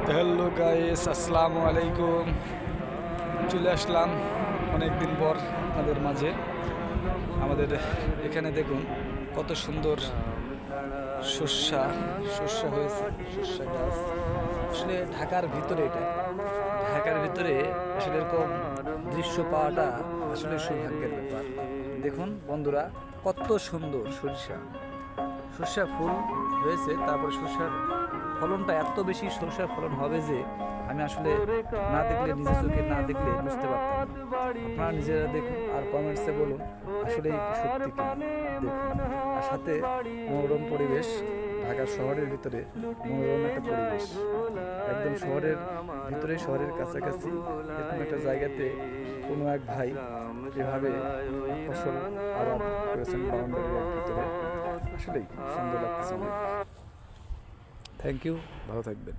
Hello guys, আসসালামু আলাইকুম। চলে আসলাম অনেক দিন পর আপনাদের মাঝে। আমাদের এখানে দেখুন কত সুন্দর শস্য হয়েছে, শস্য গাছ। আসলে ঢাকার ভিতরে আসলে এরকম দৃশ্য পাওয়াটা আসলে সৌভাগ্যের ব্যাপার। দেখুন বন্ধুরা, কত সুন্দর সর্ষা ফুল হয়েছে। তারপর সর্ষার ফলনটা এত বেশি, সর্ষার ফলন হবে যে আমি আসলে না দেখলে, নিজের চোখে না দেখলে বুঝতে পারতাম না। আপনারা নিজেরা দেখুন আর কমেন্টসে বলুন আসলে সত্যি কি। দেখুন, আর সাথে মনোরম পরিবেশ, ঢাকা শহরের ভিতরে মনোরম একটা পরিবেশ। একদম শহরের ভিতরে, শহরের কাছাকাছি এরকম একটা জায়গাতে কোনো এক ভাই এভাবে ফসল আবাদ করেছেন বাউন্ডারির ভিতরে। আসলেই সুন্দর লাগতেছে। থ্যাংক ইউ, ভালো থাকবেন।